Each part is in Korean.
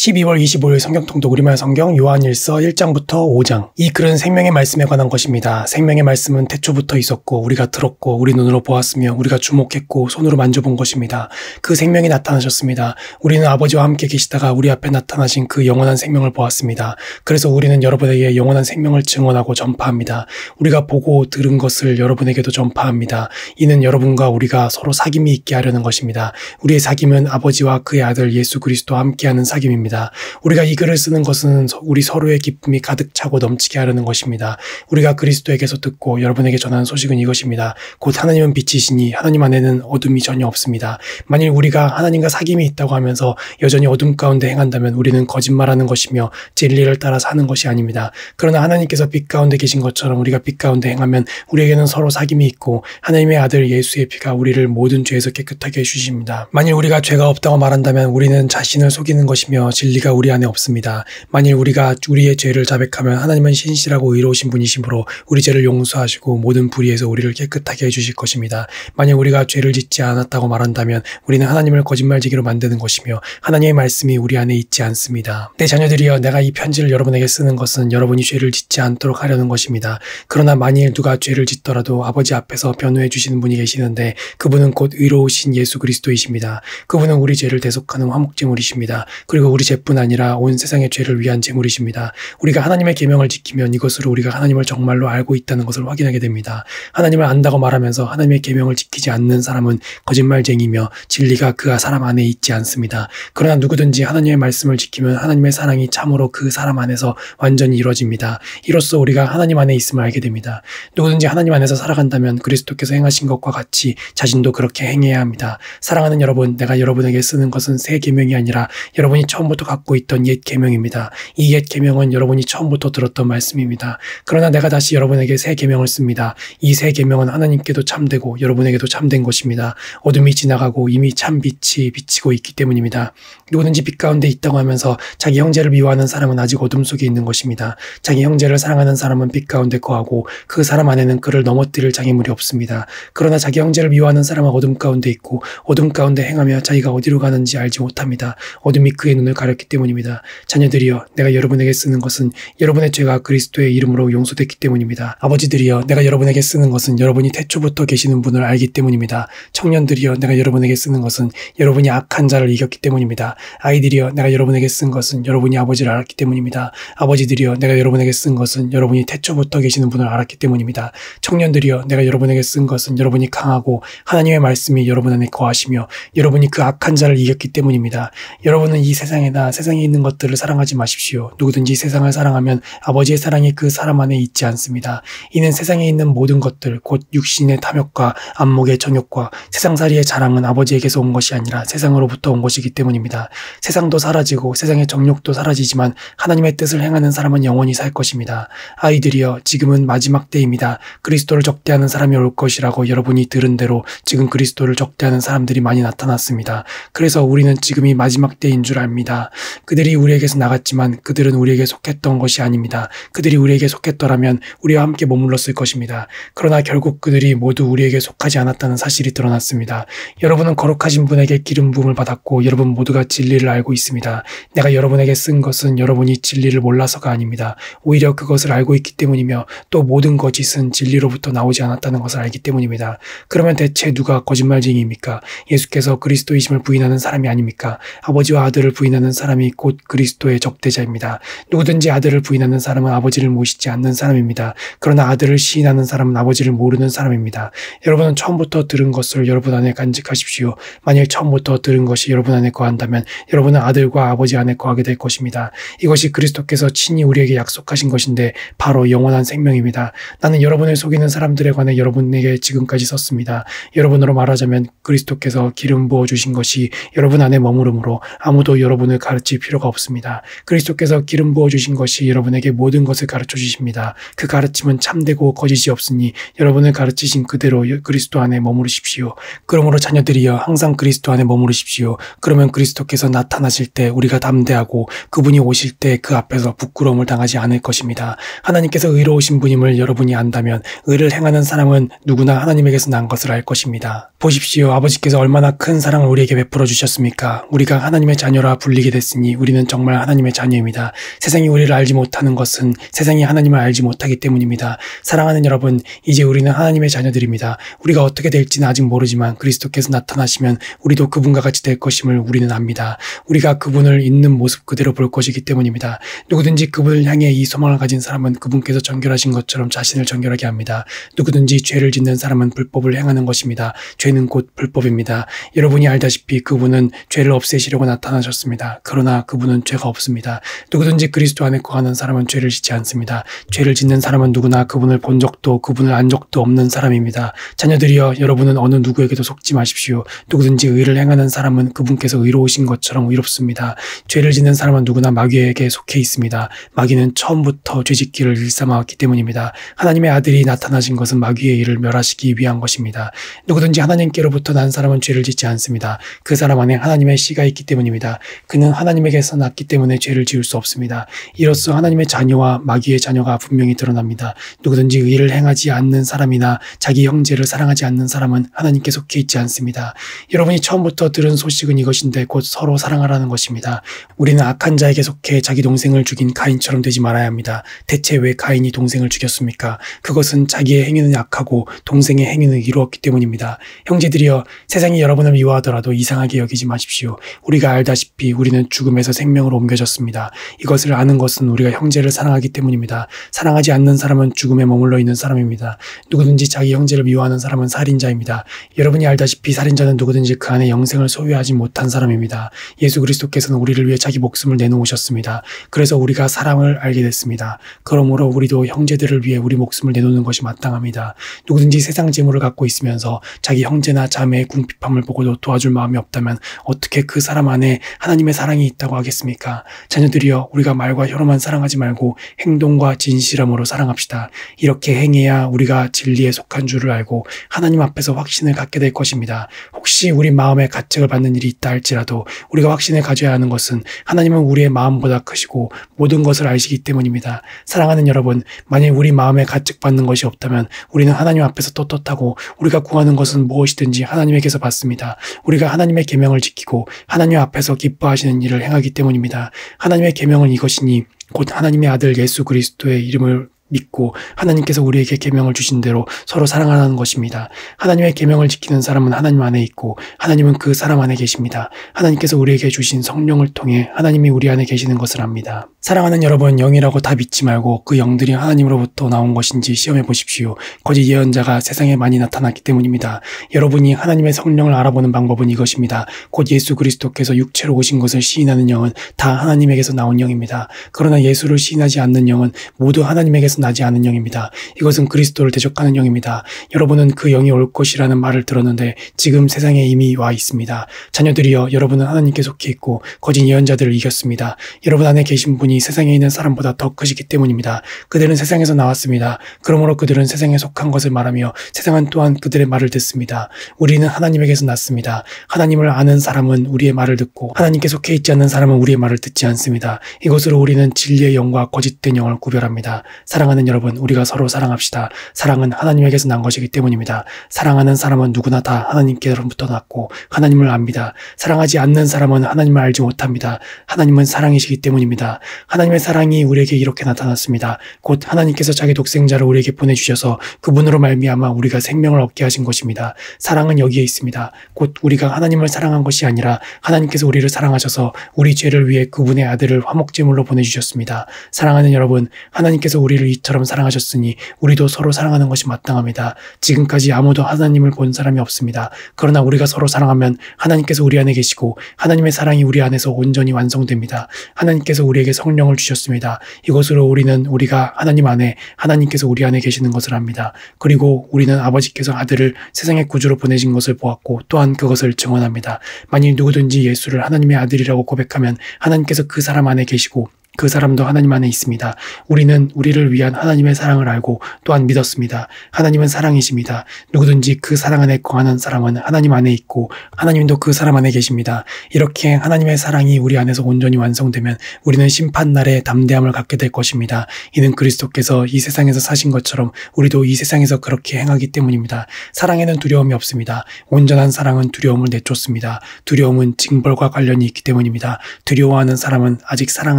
12월 25일 성경 통독 우리말 성경 요한일서 1장부터 5장. 이 글은 생명의 말씀에 관한 것입니다. 생명의 말씀은 태초부터 있었고 우리가 들었고 우리 눈으로 보았으며 우리가 주목했고 손으로 만져본 것입니다. 그 생명이 나타나셨습니다. 우리는 아버지와 함께 계시다가 우리 앞에 나타나신 그 영원한 생명을 보았습니다. 그래서 우리는 여러분에게 영원한 생명을 증언하고 전파합니다. 우리가 보고 들은 것을 여러분에게도 전파합니다. 이는 여러분과 우리가 서로 사귐이 있게 하려는 것입니다. 우리의 사귐은 아버지와 그의 아들 예수 그리스도와 함께하는 사귐입니다. 우리가 이 글을 쓰는 것은 우리 서로의 기쁨이 가득 차고 넘치게 하려는 것입니다. 우리가 그리스도에게서 듣고 여러분에게 전하는 소식은 이것입니다. 곧 하나님은 빛이시니 하나님 안에는 어둠이 전혀 없습니다. 만일 우리가 하나님과 사귐이 있다고 하면서 여전히 어둠 가운데 행한다면 우리는 거짓말하는 것이며 진리를 따라 사는 것이 아닙니다. 그러나 하나님께서 빛 가운데 계신 것처럼 우리가 빛 가운데 행하면 우리에게는 서로 사귐이 있고 하나님의 아들 예수의 피가 우리를 모든 죄에서 깨끗하게 해주십니다. 만일 우리가 죄가 없다고 말한다면 우리는 자신을 속이는 것이며 진리가 우리 안에 없습니다. 만일 우리가 우리의 죄를 자백하면 하나님은 신실하고 의로우신 분이시므로 우리 죄를 용서하시고 모든 불의에서 우리를 깨끗하게 해주실 것입니다. 만일 우리가 죄를 짓지 않았다고 말한다면 우리는 하나님을 거짓말지기로 만드는 것이며 하나님의 말씀이 우리 안에 있지 않습니다. 내 자녀들이여, 내가 이 편지를 여러분에게 쓰는 것은 여러분이 죄를 짓지 않도록 하려는 것입니다. 그러나 만일 누가 죄를 짓더라도 아버지 앞에서 변호해 주시는 분이 계시는데 그분은 곧 의로우신 예수 그리스도이십니다. 그분은 우리 죄를 대속하는 화목제물이십니다. 그리고 우리 죄뿐 아니라 온 세상의 죄를 위한 제물이십니다. 우리가 하나님의 계명을 지키면 이것으로 우리가 하나님을 정말로 알고 있다는 것을 확인하게 됩니다. 하나님을 안다고 말하면서 하나님의 계명을 지키지 않는 사람은 거짓말쟁이며 진리가 그 사람 안에 있지 않습니다. 그러나 누구든지 하나님의 말씀을 지키면 하나님의 사랑이 참으로 그 사람 안에서 완전히 이루어집니다. 이로써 우리가 하나님 안에 있음을 알게 됩니다. 누구든지 하나님 안에서 살아간다면 그리스도께서 행하신 것과 같이 자신도 그렇게 행해야 합니다. 사랑하는 여러분, 내가 여러분에게 쓰는 것은 새 계명이 아니라 여러분이 처음부터 갖고 있던 옛 계명입니다. 이 옛 계명은 여러분이 처음부터 들었던 말씀입니다. 그러나 내가 다시 여러분에게 새 계명을 씁니다. 이 새 계명은 하나님께도 참되고 여러분에게도 참된 것입니다. 어둠이 지나가고 이미 참 빛이 비치고 있기 때문입니다. 누구든지 빛 가운데 있다고 하면서 자기 형제를 미워하는 사람은 아직 어둠 속에 있는 것입니다. 자기 형제를 사랑하는 사람은 빛 가운데 거하고 그 사람 안에는 그를 넘어뜨릴 장애물이 없습니다. 그러나 자기 형제를 미워하는 사람은 어둠 가운데 있고 어둠 가운데 행하며 자기가 어디로 가는지 알지 못합니다. 어둠이 그의 눈을 가렸기 때문입니다. 자녀들이여, 내가 여러분에게 쓰는 것은 여러분의 죄가 그리스도의 이름으로 용서됐기 때문입니다. 아버지들이여, 내가 여러분에게 쓰는 것은 여러분이 태초부터 계시는 분을 알기 때문입니다. 청년들이여, 내가 여러분에게 쓰는 것은 여러분이 악한 자를 이겼기 때문입니다. 아이들이여, 내가 여러분에게 쓴 것은 여러분이 아버지를 알았기 때문입니다. 아버지들이여, 내가 여러분에게 쓴 것은 여러분이 태초부터 계시는 분을 알았기 때문입니다. 청년들이여, 내가 여러분에게 쓴 것은 여러분이 강하고 하나님의 말씀이 여러분 안에 거하시며 여러분이 그 악한 자를 이겼기 때문입니다. 여러분은 이 세상에나 세상에 있는 것들을 사랑하지 마십시오. 누구든지 세상을 사랑하면 아버지의 사랑이 그 사람 안에 있지 않습니다. 이는 세상에 있는 모든 것들, 곧 육신의 탐욕과 안목의 정욕과 세상살이의 자랑은 아버지에게서 온 것이 아니라 세상으로부터 온 것이기 때문입니다. 세상도 사라지고 세상의 정욕도 사라지지만 하나님의 뜻을 행하는 사람은 영원히 살 것입니다. 아이들이여, 지금은 마지막 때입니다. 그리스도를 적대하는 사람이 올 것이라고 여러분이 들은 대로 지금 그리스도를 적대하는 사람들이 많이 나타났습니다. 그래서 우리는 지금이 마지막 때인 줄 압니다. 그들이 우리에게서 나갔지만 그들은 우리에게 속했던 것이 아닙니다. 그들이 우리에게 속했더라면 우리와 함께 머물렀을 것입니다. 그러나 결국 그들이 모두 우리에게 속하지 않았다는 사실이 드러났습니다. 여러분은 거룩하신 분에게 기름 부음을 받았고 여러분 모두가 진리를 알고 있습니다. 내가 여러분에게 쓴 것은 여러분이 진리를 몰라서가 아닙니다. 오히려 그것을 알고 있기 때문이며 또 모든 거짓은 진리로부터 나오지 않았다는 것을 알기 때문입니다. 그러면 대체 누가 거짓말쟁이입니까? 예수께서 그리스도이심을 부인하는 사람이 아닙니까? 아버지와 아들을 부인하는 사람이 곧 그리스도의 적대자입니다. 누구든지 아들을 부인하는 사람은 아버지를 모시지 않는 사람입니다. 그러나 아들을 시인하는 사람은 아버지를 모르는 사람입니다. 여러분은 처음부터 들은 것을 여러분 안에 간직하십시오. 만일 처음부터 들은 것이 여러분 안에 거한다면 여러분은 아들과 아버지 안에 거하게 될 것입니다. 이것이 그리스도께서 친히 우리에게 약속하신 것인데 바로 영원한 생명입니다. 나는 여러분을 속이는 사람들에 관해 여러분에게 지금까지 썼습니다. 여러분으로 말하자면 그리스도께서 기름 부어주신 것이 여러분 안에 머무르므로 아무도 여러분을 가르칠 필요가 없습니다. 그리스도께서 기름 부어주신 것이 여러분에게 모든 것을 가르쳐 주십니다. 그 가르침은 참되고 거짓이 없으니 여러분을 가르치신 그대로 그리스도 안에 머무르십시오. 그러므로 자녀들이여, 항상 그리스도 안에 머무르십시오. 그러면 그리스도께서 나타나실 때 우리가 담대하고 그분이 오실 때 그 앞에서 부끄러움을 당하지 않을 것입니다. 하나님께서 의로우신 분임을 여러분이 안다면 의를 행하는 사람은 누구나 하나님에게서 난 것을 알 것입니다. 보십시오. 아버지께서 얼마나 큰 사랑을 우리에게 베풀어 주셨습니까? 우리가 하나님의 자녀라 불리게 됐으니 우리는 정말 하나님의 자녀입니다. 세상이 우리를 알지 못하는 것은 세상이 하나님을 알지 못하기 때문입니다. 사랑하는 여러분, 이제 우리는 하나님의 자녀들입니다. 우리가 어떻게 될지는 아직 모르지만 그리스도께서 나타나시면 우리도 그분과 같이 될 것임을 우리는 압니다. 우리가 그분을 있는 모습 그대로 볼 것이기 때문입니다. 누구든지 그분을 향해 이 소망을 가진 사람은 그분께서 정결하신 것처럼 자신을 정결하게 합니다. 누구든지 죄를 짓는 사람은 불법을 행하는 것입니다. 죄는 곧 불법입니다. 여러분이 알다시피 그분은 죄를 없애시려고 나타나셨습니다. 그러나 그분은 죄가 없습니다. 누구든지 그리스도 안에 거하는 사람은 죄를 짓지 않습니다. 죄를 짓는 사람은 누구나 그분을 본 적도 그분을 안 적도 없는 사람입니다. 자녀들이여, 여러분은 어느 누구에게도 속지 마십시오. 누구든지 의를 행하는 사람은 그분께서 의로우신 것처럼 의롭습니다. 죄를 짓는 사람은 누구나 마귀에게 속해 있습니다. 마귀는 처음부터 죄짓기를 일삼아왔기 때문입니다. 하나님의 아들이 나타나신 것은 마귀의 일을 멸하시기 위한 것입니다. 누구든지 하나님께로부터 난 사람은 죄를 짓지 않습니다. 그 사람 안에 하나님의 씨가 있기 때문입니다. 그는 하나님에게서 났기 때문에 죄를 지을 수 없습니다. 이로써 하나님의 자녀와 마귀의 자녀가 분명히 드러납니다. 누구든지 의를 행하지 않는 사람이나 자기 형제를 사랑하지 않는 사람은 하나님께 속해 있지 않습니다. 여러분이 처음부터 들은 소식은 이것인데 곧 서로 사랑하라는 것입니다. 우리는 악한 자에게 속해 자기 동생을 죽인 가인처럼 되지 말아야 합니다. 대체 왜 가인이 동생을 죽였습니까? 그것은 자기의 행위는 악하고 동생의 행위는 이루었기 때문입니다. 형제들이여, 세상이 여러분을 미워하더라도 이상하게 여기지 마십시오. 우리가 알다시피 우리는 죽음에서 생명으로 옮겨졌습니다. 이것을 아는 것은 우리가 형제를 사랑하기 때문입니다. 사랑하지 않는 사람은 죽음에 머물러 있는 사람입니다. 누구든지 자기 형제를 미워하는 사람은 살인자입니다. 여러분이 알다시피 살인자는 누구든지 그 안에 영생을 소유하지 못한 사람입니다. 예수 그리스도께서는 우리를 위해 자기 목숨을 내놓으셨습니다. 그래서 우리가 사랑을 알게 됐습니다. 그러므로 우리도 형제들을 위해 우리 목숨을 내놓는 것이 마땅합니다. 누구든지 세상 재물을 갖고 있으면서 자기 형제나 자매의 궁핍함을 보고도 도와줄 마음이 없다면 어떻게 그 사람 안에 하나님의 사랑이 있다고 하겠습니까? 자녀들이여, 우리가 말과 혀로만 사랑하지 말고 행동과 진실함으로 사랑합시다. 이렇게 행해야 우리가 진리에 속한 줄을 알고 하나님 앞에서 확신을 갖게 될 것입니다. 혹시 우리 마음에 가책을 받는 일이 있다 할지라도 우리가 확신을 가져야 하는 것은 하나님은 우리의 마음보다 크시고 모든 것을 아시기 때문입니다. 사랑하는 여러분, 만일 우리 마음에 가책받는 것이 없다면 우리는 하나님 앞에서 떳떳하고 우리가 구하는 것은 무엇이든지 하나님에게서 받습니다. 우리가 하나님의 계명을 지키고 하나님 앞에서 기뻐하시는 일을 행하기 때문입니다. 하나님의 계명은 이것이니 곧 하나님의 아들 예수 그리스도의 이름을 믿고 하나님께서 우리에게 계명을 주신 대로 서로 사랑하라는 것입니다. 하나님의 계명을 지키는 사람은 하나님 안에 있고 하나님은 그 사람 안에 계십니다. 하나님께서 우리에게 주신 성령을 통해 하나님이 우리 안에 계시는 것을 압니다. 사랑하는 여러분, 영이라고 다 믿지 말고 그 영들이 하나님으로부터 나온 것인지 시험해 보십시오. 거짓 예언자가 세상에 많이 나타났기 때문입니다. 여러분이 하나님의 성령을 알아보는 방법은 이것입니다. 곧 예수 그리스도께서 육체로 오신 것을 시인하는 영은 다 하나님에게서 나온 영입니다. 그러나 예수를 시인하지 않는 영은 모두 하나님에게서 나지 않은 영입니다. 이것은 그리스도를 대적하는 영입니다. 여러분은 그 영이 올 것이라는 말을 들었는데 지금 세상에 이미 와 있습니다. 자녀들이여, 여러분은 하나님께 속해 있고 거짓 예언자들을 이겼습니다. 여러분 안에 계신 분이 세상에 있는 사람보다 더 크시기 때문입니다. 그들은 세상에서 나왔습니다. 그러므로 그들은 세상에 속한 것을 말하며 세상은 또한 그들의 말을 듣습니다. 우리는 하나님에게서 났습니다. 하나님을 아는 사람은 우리의 말을 듣고 하나님께 속해 있지 않는 사람은 우리의 말을 듣지 않습니다. 이것으로 우리는 진리의 영과 거짓된 영을 구별합니다. 사랑하는 여러분, 우리가 서로 사랑합시다. 사랑은 하나님에게서 난 것이기 때문입니다. 사랑하는 사람은 누구나 다 하나님께로부터 났고 하나님을 압니다. 사랑하지 않는 사람은 하나님을 알지 못합니다. 하나님은 사랑이시기 때문입니다. 하나님의 사랑이 우리에게 이렇게 나타났습니다. 곧 하나님께서 자기 독생자를 우리에게 보내주셔서 그분으로 말미암아 우리가 생명을 얻게 하신 것입니다. 사랑은 여기에 있습니다. 곧 우리가 하나님을 사랑한 것이 아니라 하나님께서 우리를 사랑하셔서 우리 죄를 위해 그분의 아들을 화목제물로 보내주셨습니다. 사랑하는 여러분, 하나님께서 우리를 이처럼 사랑하셨으니 우리도 서로 사랑하는 것이 마땅합니다. 지금까지 아무도 하나님을 본 사람이 없습니다. 그러나 우리가 서로 사랑하면 하나님께서 우리 안에 계시고 하나님의 사랑이 우리 안에서 온전히 완성됩니다. 하나님께서 우리에게 성령을 주셨습니다. 이것으로 우리는 우리가 하나님 안에, 하나님께서 우리 안에 계시는 것을 압니다. 그리고 우리는 아버지께서 아들을 세상의 구주로 보내신 것을 보았고 또한 그것을 증언합니다. 만일 누구든지 예수를 하나님의 아들이라고 고백하면 하나님께서 그 사람 안에 계시고 그 사람도 하나님 안에 있습니다. 우리는 우리를 위한 하나님의 사랑을 알고 또한 믿었습니다. 하나님은 사랑이십니다. 누구든지 그 사랑 안에 거하는 사람은 하나님 안에 있고 하나님도 그 사람 안에 계십니다. 이렇게 하나님의 사랑이 우리 안에서 온전히 완성되면 우리는 심판날에 담대함을 갖게 될 것입니다. 이는 그리스도께서 이 세상에서 사신 것처럼 우리도 이 세상에서 그렇게 행하기 때문입니다. 사랑에는 두려움이 없습니다. 온전한 사랑은 두려움을 내쫓습니다. 두려움은 징벌과 관련이 있기 때문입니다. 두려워하는 사람은 아직 사랑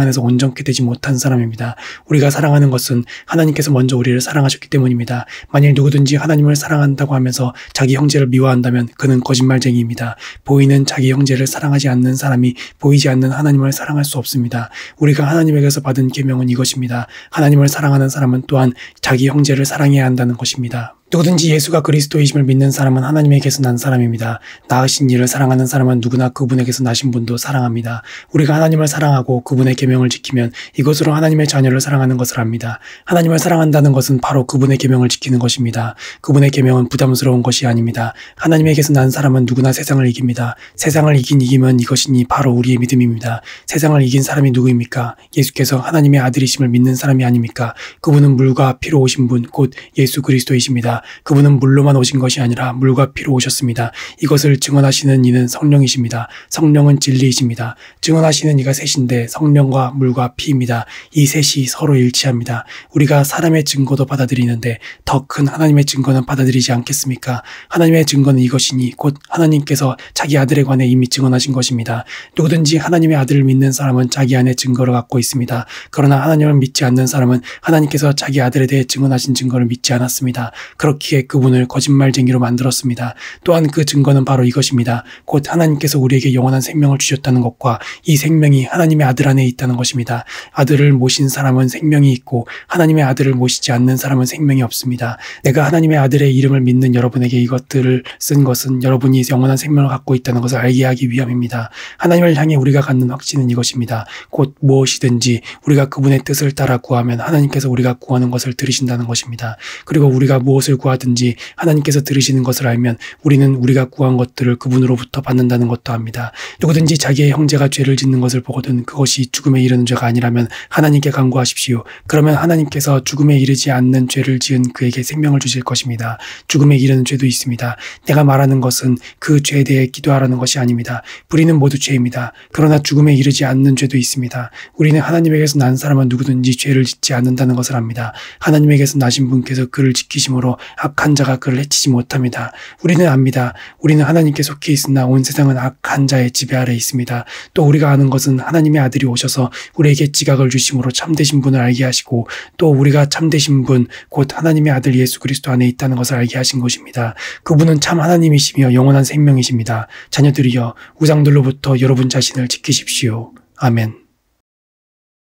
안에서 온전케 되지 못한 사람입니다. 우리가 사랑하는 것은 하나님께서 먼저 우리를 사랑하셨기 때문입니다. 만일 누구든지 하나님을 사랑한다고 하면서 자기 형제를 미워한다면 그는 거짓말쟁이입니다. 보이는 자기 형제를 사랑하지 않는 사람이 보이지 않는 하나님을 사랑할 수 없습니다. 우리가 하나님에게서 받은 계명은 이것입니다. 하나님을 사랑하는 사람은 또한 자기 형제를 사랑해야 한다는 것입니다. 누구든지 예수가 그리스도이심을 믿는 사람은 하나님에게서 난 사람입니다. 낳으신 이를 사랑하는 사람은 누구나 그분에게서 나신 분도 사랑합니다. 우리가 하나님을 사랑하고 그분의 계명을 지키면 이것으로 하나님의 자녀를 사랑하는 것을 압니다. 하나님을 사랑한다는 것은 바로 그분의 계명을 지키는 것입니다. 그분의 계명은 부담스러운 것이 아닙니다. 하나님에게서 난 사람은 누구나 세상을 이깁니다. 세상을 이긴 이김은 이것이니 바로 우리의 믿음입니다. 세상을 이긴 사람이 누구입니까? 예수께서 하나님의 아들이심을 믿는 사람이 아닙니까? 그분은 물과 피로 오신 분, 곧 예수 그리스도이십니다. 그분은 물로만 오신 것이 아니라 물과 피로 오셨습니다. 이것을 증언하시는 이는 성령이십니다. 성령은 진리이십니다. 증언하시는 이가 셋인데 성령과 물과 피입니다. 이 셋이 서로 일치합니다. 우리가 사람의 증거도 받아들이는데 더 큰 하나님의 증거는 받아들이지 않겠습니까? 하나님의 증거는 이것이니 곧 하나님께서 자기 아들에 관해 이미 증언하신 것입니다. 누구든지 하나님의 아들을 믿는 사람은 자기 안에 증거를 갖고 있습니다. 그러나 하나님을 믿지 않는 사람은 하나님께서 자기 아들에 대해 증언하신 증거를 믿지 않았습니다. 그렇기에 그분을 거짓말쟁이로 만들었습니다. 또한 그 증거는 바로 이것입니다. 곧 하나님께서 우리에게 영원한 생명을 주셨다는 것과 이 생명이 하나님의 아들 안에 있다는 것입니다. 아들을 모신 사람은 생명이 있고 하나님의 아들을 모시지 않는 사람은 생명이 없습니다. 내가 하나님의 아들의 이름을 믿는 여러분에게 이것들을 쓴 것은 여러분이 영원한 생명을 갖고 있다는 것을 알게 하기 위함입니다. 하나님을 향해 우리가 갖는 확신은 이것입니다. 곧 무엇이든지 우리가 그분의 뜻을 따라 구하면 하나님께서 우리가 구하는 것을 들으신다는 것입니다. 그리고 우리가 무엇을 구하든지 하나님께서 들으시는 것을 알면 우리는 우리가 구한 것들을 그분으로부터 받는다는 것도 압니다. 누구든지 자기의 형제가 죄를 짓는 것을 보거든 그것이 죽음에 이르는 죄가 아니라면 하나님께 간구하십시오. 그러면 하나님께서 죽음에 이르지 않는 죄를 지은 그에게 생명을 주실 것입니다. 죽음에 이르는 죄도 있습니다. 내가 말하는 것은 그 죄에 대해 기도하라는 것이 아닙니다. 불의는 모두 죄입니다. 그러나 죽음에 이르지 않는 죄도 있습니다. 우리는 하나님에게서 난 사람은 누구든지 죄를 짓지 않는다는 것을 압니다. 하나님에게서 나신 분께서 그를 지키심으로 악한 자가 그를 해치지 못합니다. 우리는 압니다. 우리는 하나님께 속해 있으나 온 세상은 악한 자의 지배 아래 있습니다. 또 우리가 아는 것은 하나님의 아들이 오셔서 우리에게 지각을 주심으로 참되신 분을 알게 하시고 또 우리가 참되신 분 곧 하나님의 아들 예수 그리스도 안에 있다는 것을 알게 하신 것입니다. 그분은 참 하나님이시며 영원한 생명이십니다. 자녀들이여 우상들로부터 여러분 자신을 지키십시오. 아멘.